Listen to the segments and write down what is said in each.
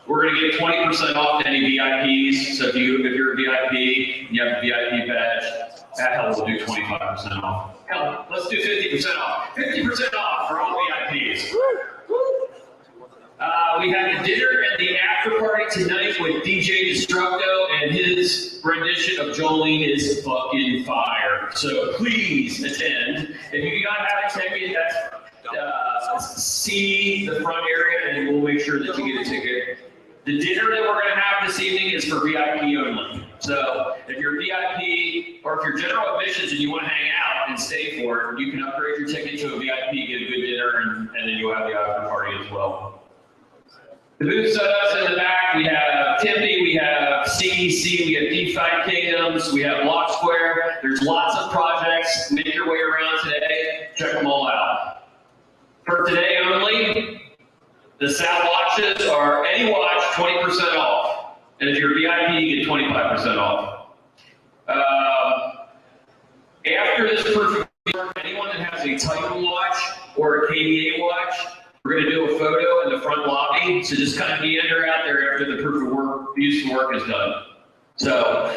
We're going to give 20% off to any VIPs. So if you're a VIP and you have a VIP badge, that hell will do 25% off. Hell, let's do 50% off. 50% off for all VIPs. We have the dinner and the after party tonight with DJ Destructo, and his rendition of Jolene is fucking fire. So please attend. If you do not have a ticket, see the front area, and we'll make sure that you get a ticket. The dinner that we're going to have this evening is for VIP only. So if you're VIP, or if you're general admissions and you want to hang out and stay for it, you can upgrade your ticket to a VIP, get a good dinner, and then you'll have the after party as well. The booth setups in the back, we have Tempe, we have CEC, we have DeFi Kingdoms, we have Block Square. There's lots of projects. Make your way around today. Check them all out. For today only, the South watches are any watch 20% off. And if you're a VIP, you get 25% off. After this proof of work, anyone that has a Titan watch or a KDA watch, we're going to do a photo in the front lobby, so just kind of meander out there after the proof of work, use of work is done. So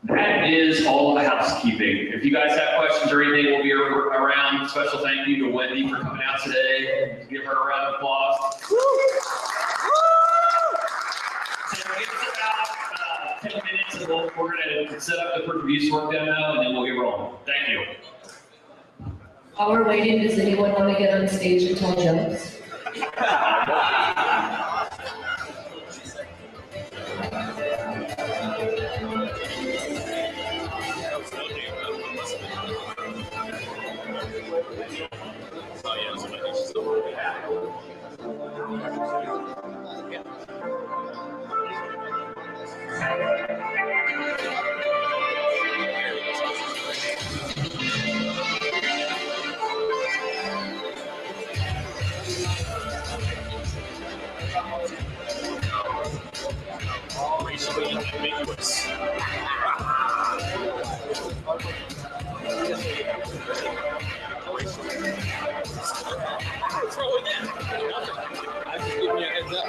that is all the housekeeping. If you guys have questions or anything, we'll be around. Special thank you to Wendy for coming out today. Give her a round of applause. So give us about 10 minutes, and we're going to set up the proof of use work demo, and then we'll get rolling. Thank you. While we're waiting, does anyone want to get on stage and tell jokes? Racially ambiguous. Throw it in. I'm just giving you a heads up.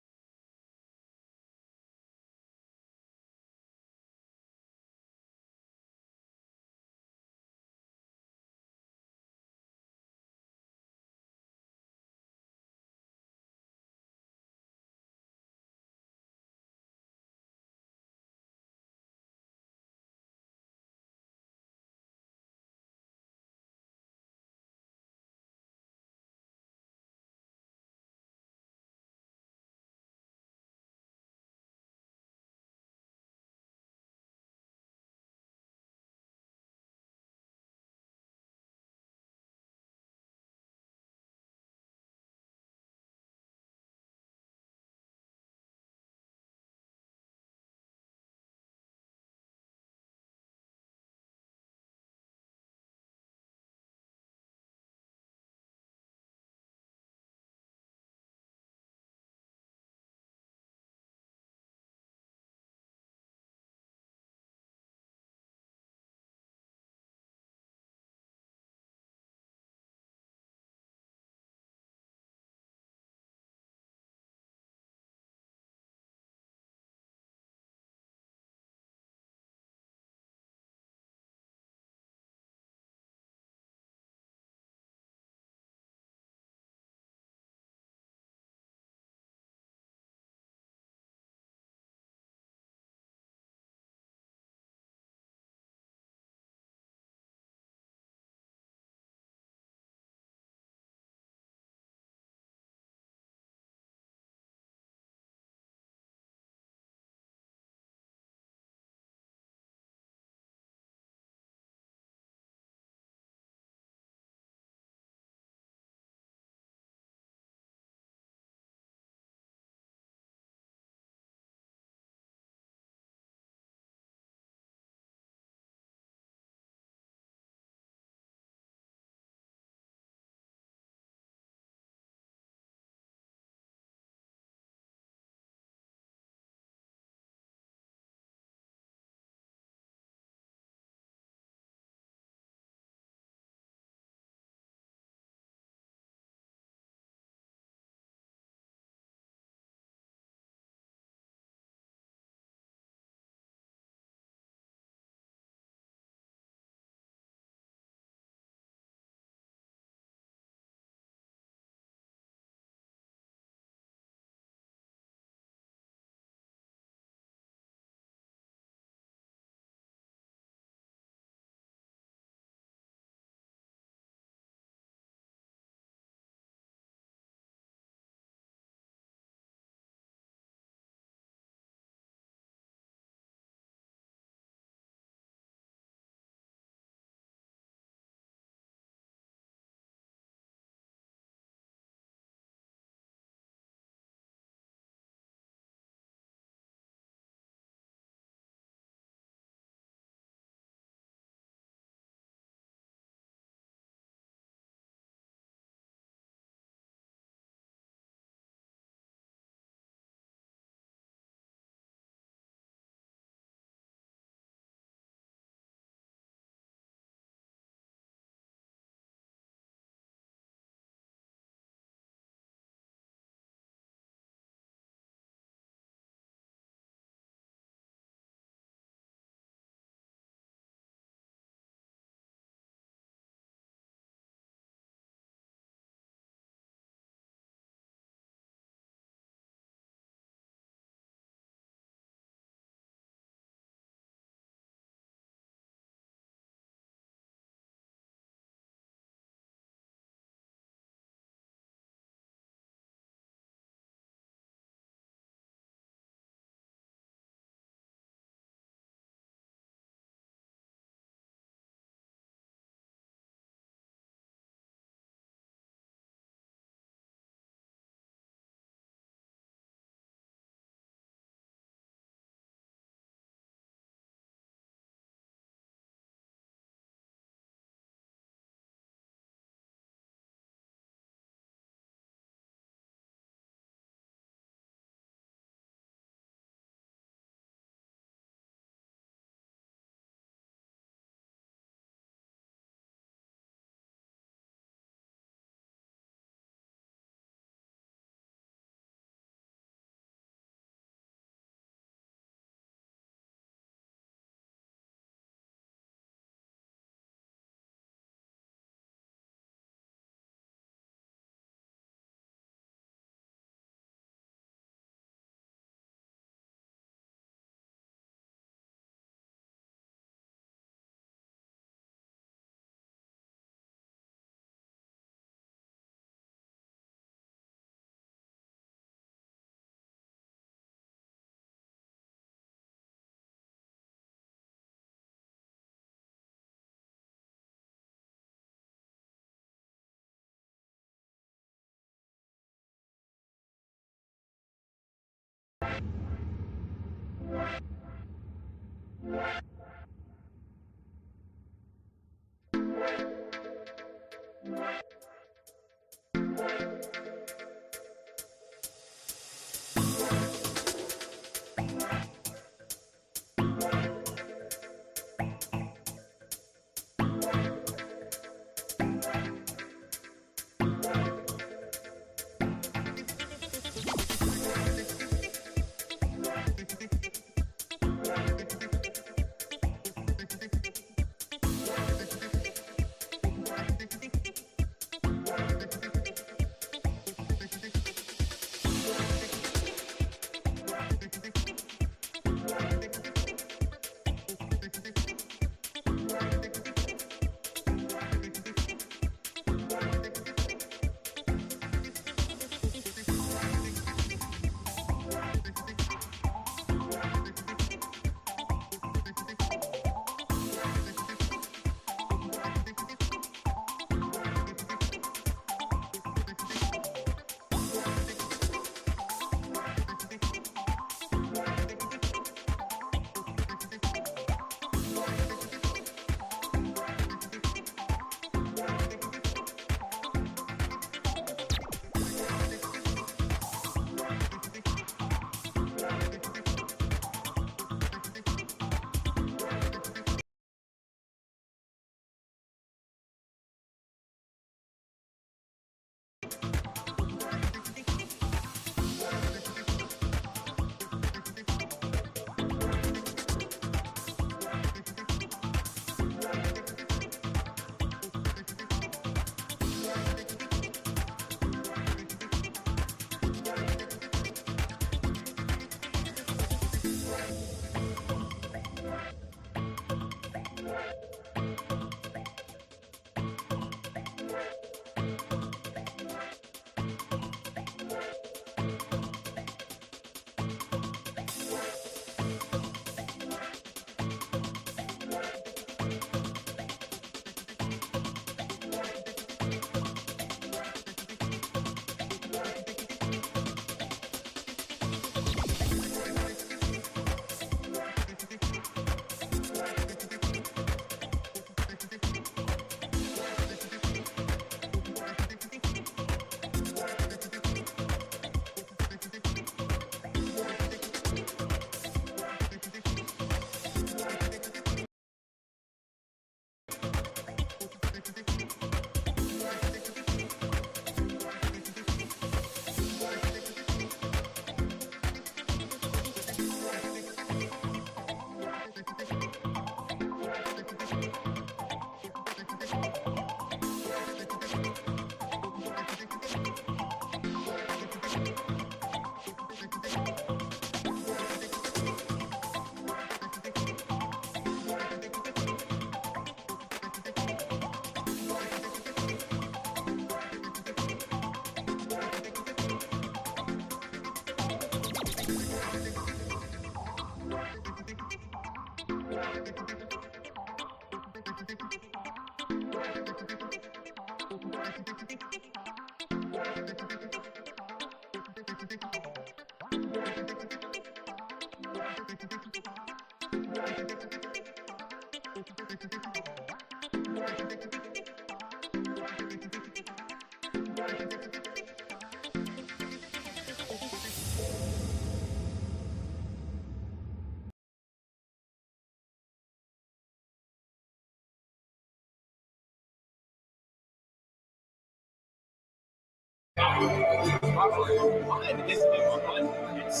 Mine is the one. It's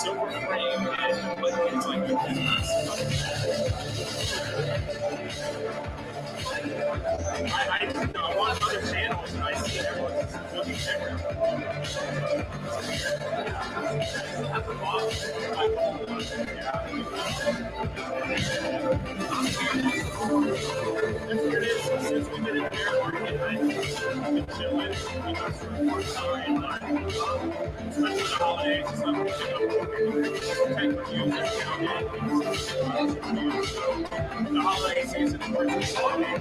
silver frame and but it's like I watch other channels and I see everyone's looking different. That's a box. That's what it is. Since we've been in the bear market, I've been chilling. We got some more salary and especially the holidays and stuff. We pick up tech reviews every now and then. The holiday season is where it's holiday.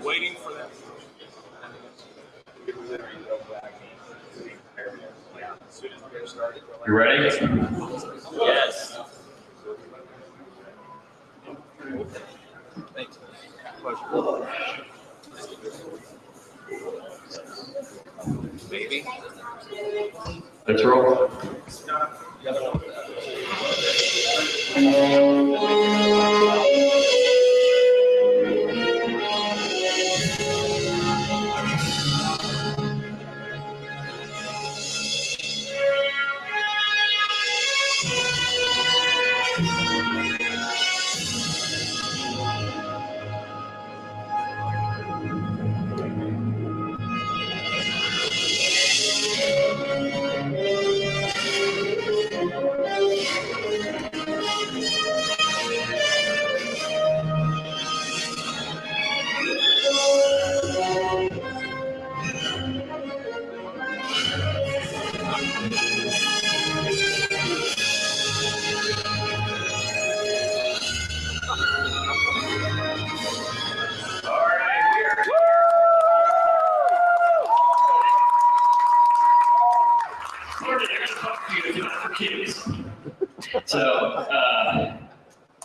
Waiting for that. You ready? Yes. Thanks. Baby. Let's roll.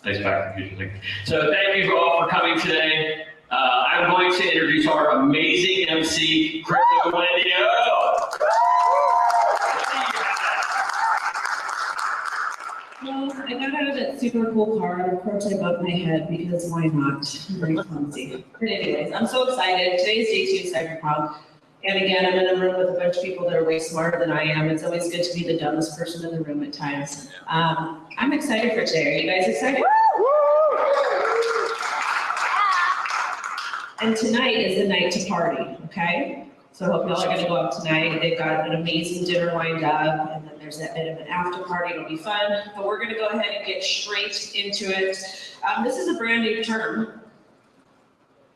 Nice back confusion. So thank you all for coming today. I'm going to introduce our amazing MC, Crypto Wendy O. Well, I got out of that super cool car, and of course I bumped my head because why not? I'm very clumsy. But anyways, I'm so excited. Today's day 2 of Cypherpunk. And again, I'm in a room with a bunch of people that are way smarter than I am. It's always good to be the dumbest person in the room at times. I'm excited for today. Are you guys excited? And tonight is the night to party, okay? So I hope y'all are gonna go out tonight. They've got an amazing dinner lined up, and then there's that bit of an after party. It'll be fun. But we're gonna go ahead and get straight into it. This is a brand new term.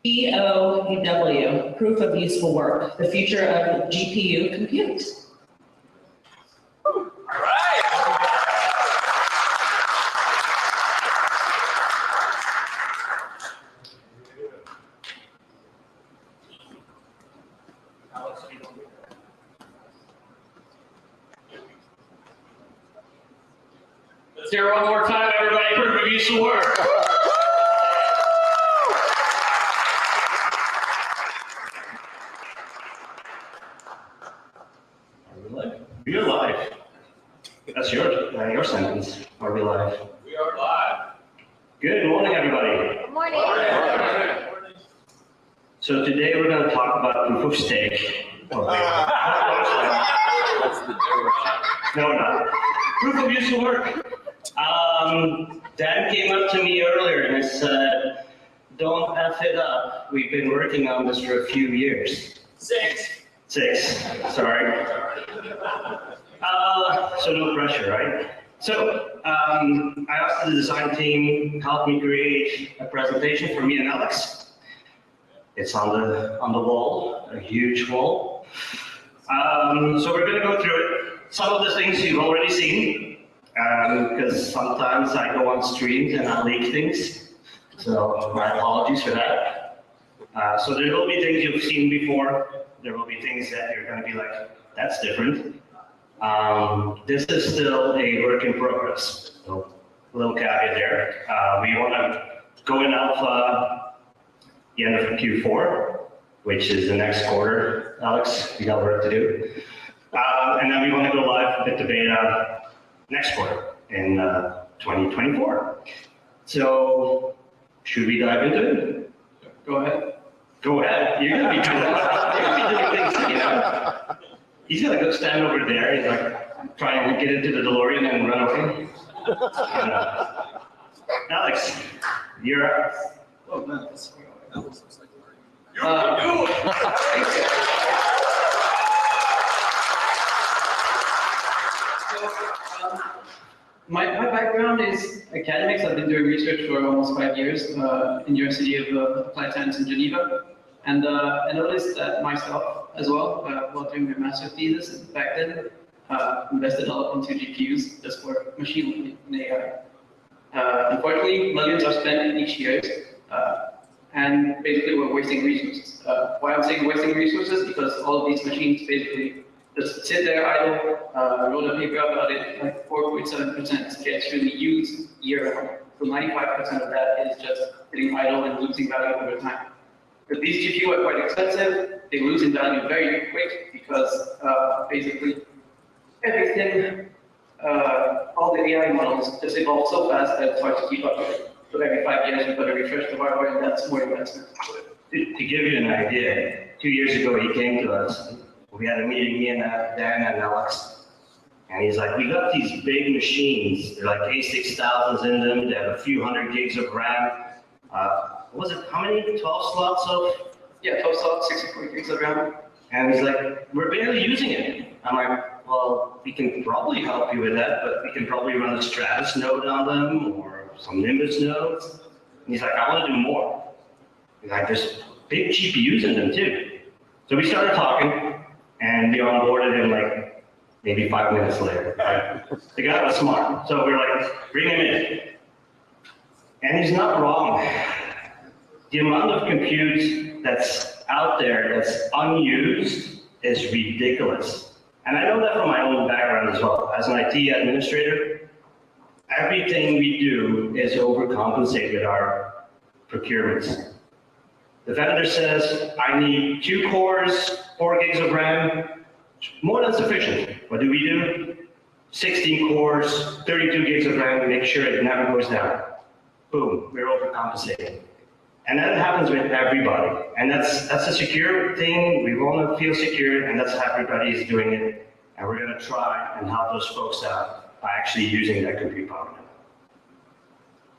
PoUW, proof of useful work, the future of GPU compute. All right. Let's hear it one more time, everybody. Proof of useful work. We're live. That's your sentence. Are we live? We are live. Good morning, everybody. Good morning. So today we're going to talk about proof of stake. No, not. Proof of useful work. Dan came up to me earlier and said, "Don't F it up. We've been working on this for a few years." Six. Sorry. So no pressure, right? So I asked the design team help me create a presentation for me and Alex. It's on the wall, a huge wall. So we're going to go through it. Some of the things you've already seen, because sometimes I go on streams and I leak things. So my apologies for that. So there will be things you've seen before. There will be things that you're going to be like, that's different. This is still a work in progress. So a little caveat there. We want to go in alpha the end of Q4, which is the next quarter. Alex, you got work to do. And then we want to go live with the beta next quarter in 2024. So should we dive into it? Go ahead. Go ahead. You're gonna be doing things, you know. He's gonna go stand over there and like try and get into the DeLorean and run away. Alex, you're up. Oh man, that's Alex looks like You can do it. My background is academics. I've been doing research for almost 5 years in the University of Applied Science in Geneva. And I noticed that myself as well, while doing my master's thesis back then, invested a lot into GPUs just for machine learning and AI. Unfortunately, millions are spent each year, and basically we're wasting resources. Why I'm saying wasting resources? Because all of these machines basically just sit there idle. I wrote a paper about it, like 4.7% gets really used year-round. So 95% of that is just sitting idle and losing value over time. But these GPU are quite expensive. They lose in value very quick because basically everything, all the AI models just evolve so fast that it's hard to keep up with it. So every 5 years, you've got to refresh the hardware, and that's more investment. To give you an idea, 2 years ago he came to us. We had a meeting, me and Dan and Alex, and he's like, "We got these big machines. They're like A6000s in them. They have a few hundred gigs of RAM. What was it? How many? 12 slots of?" Yeah, 12 slots, 64 gigs of RAM. And he's like, "We're barely using it." I'm like, "Well, we can probably help you with that, but we can probably run a Stratus node on them or some Nimbus nodes." And he's like, "I want to do more." He's like, "There's big GPUs in them too." So we started talking, and we onboarded him like maybe 5 minutes later. The guy was smart, so we were like, "Bring him in." And he's not wrong. The amount of compute that's out there that's unused is ridiculous. And I know that from my own background as well. As an IT administrator, everything we do is overcompensate with our procurements. The vendor says, "I need 2 cores, 4 gigs of RAM," more than sufficient. What do? 16 cores, 32 gigs of RAM, make sure it never goes down. Boom, we're overcompensating. And that happens with everybody. And that's a secure thing. We want to feel secure, and that's how everybody is doing it. And we're going to try and help those folks out by actually using that compute power.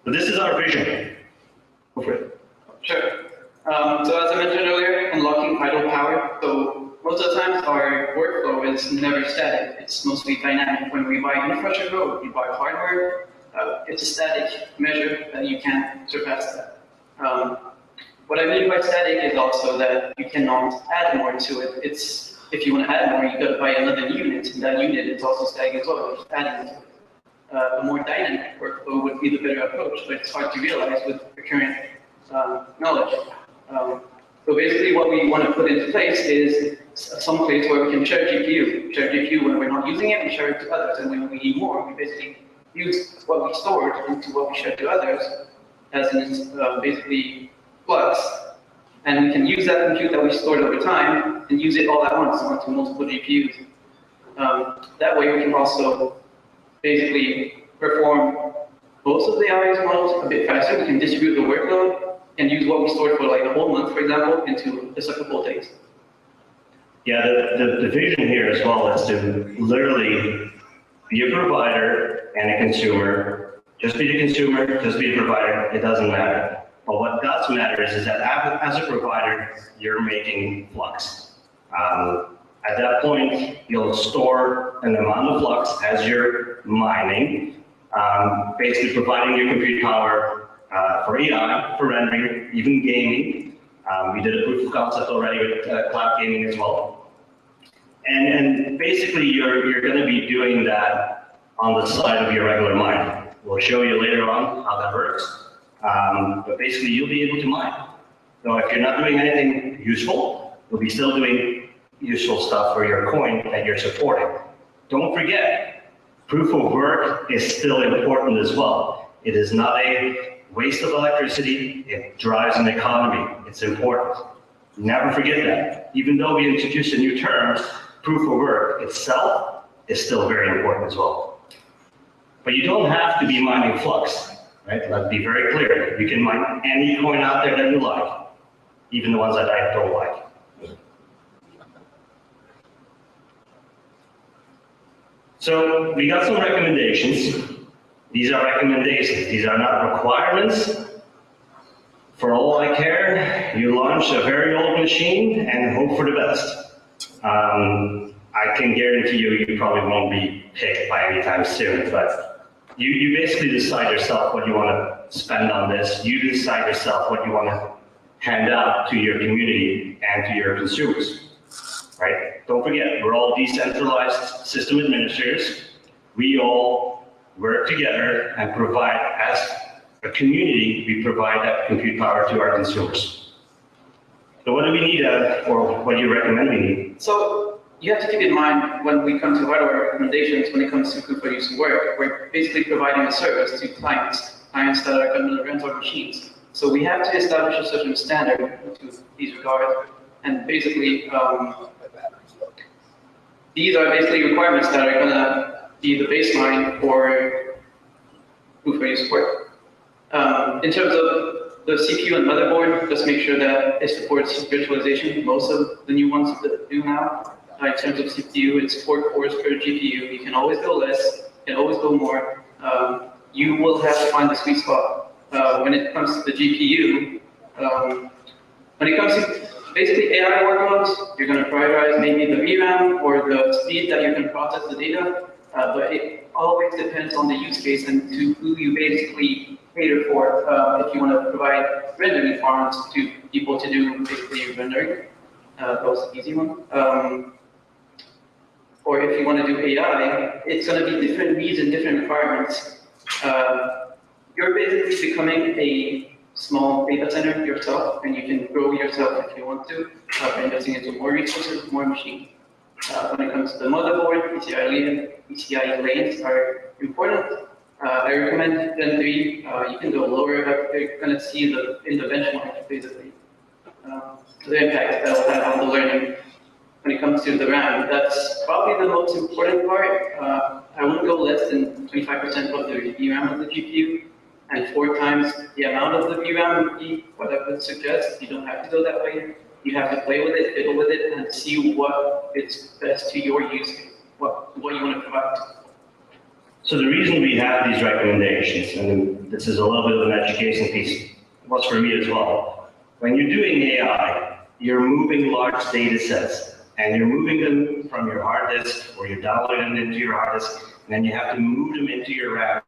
So this is our vision. Go for it. Sure. So as I mentioned earlier, unlocking idle power. So most of the time, our workflow is never static. It's mostly dynamic. When we buy infrastructure, or we buy hardware, it's a static measure that you can't surpass that. What I mean by static is also that you cannot add more to it. It's, if you want to add more, you got to buy another unit, and that unit is also static as well. You're just adding to it. A more dynamic workflow would be the better approach, but it's hard to realize with the current knowledge. So basically what we want to put into place is some place where we can share GPU. Share GPU when we're not using it, we share it to others. And when we need more, we basically use what we stored into what we share to others, as in basically Flux. And we can use that compute that we stored over time and use it all at once onto multiple GPUs. That way we can also basically perform both of the AI models a bit faster. We can distribute the workload and use what we stored for like a whole month, for example, into just a couple of days. Yeah, the vision here as well is to literally be a provider and a consumer. Just be the consumer, just be a provider, it doesn't matter. But what does matter is that as a provider, you're making Flux. At that point, you'll store an amount of Flux as you're mining, basically providing your compute power for AI, for rendering, even gaming. We did a proof of concept already with cloud gaming as well. And basically, you're going to be doing that on the side of your regular mine. We'll show you later on how that works. But basically, you'll be able to mine. So if you're not doing anything useful, you'll be still doing useful stuff for your coin that you're supporting. Don't forget, proof of work is still important as well. It is not a waste of electricity, it drives an economy. It's important. Never forget that. Even though we introduced a new term, proof of work itself is still very important as well. But you don't have to be mining Flux, right? Let's be very clear. You can mine any coin out there that you like, even the ones that I don't like. So we got some recommendations. These are recommendations. These are not requirements. For all I care, you launch a very old machine and hope for the best. I can guarantee you probably won't be picked by anytime soon, but you basically decide yourself what you want to spend on this. You decide yourself what you want to hand out to your community and to your consumers, right? Don't forget, we're all decentralized system administrators. We all work together and provide, as a community, we provide that compute power to our consumers. So what do we need, or what do you recommend we need? So you have to keep in mind when we come to hardware recommendations, when it comes to proof of use work, we're basically providing a service to clients that are going to rent our machines. So we have to establish a certain standard to these regards, and basically, these are basically requirements that are going to be the baseline for proof of use work. In terms of the CPU and motherboard, just make sure that it supports virtualization. Most of the new ones that do now. In terms of CPU, it's 4 cores per GPU. You can always go less, you can always go more. You will have to find the sweet spot. When it comes to the GPU, when it comes to basically AI workloads, you're going to prioritize maybe the VRAM or the speed that you can process the data, but it always depends on the use case and to who you basically cater for. If you want to provide rendering farms to people to do basically rendering, that was the easy one. Or if you want to do AI, it's going to be different needs and different requirements. You're basically becoming a small data center yourself, and you can grow yourself if you want to, by investing into more resources, more machines. When it comes to the motherboard, PCIe lanes are important. I recommend Gen 3. You can go lower, but you're going to see in the benchmark, basically, the impact that will have on the learning. When it comes to the RAM, that's probably the most important part. I wouldn't go less than 25% of the VRAM of the GPU, and 4 times the amount of the VRAM would be what I would suggest. You don't have to go that way. You have to play with it, fiddle with it, and see what is best to your use case, what you want to provide. So the reason we have these recommendations, and this is a little bit of an education piece, was for me as well. When you're doing AI, you're moving large data sets, and you're moving them from your hard disk, or you're downloading them into your hard disk, and then you have to move them into your RAM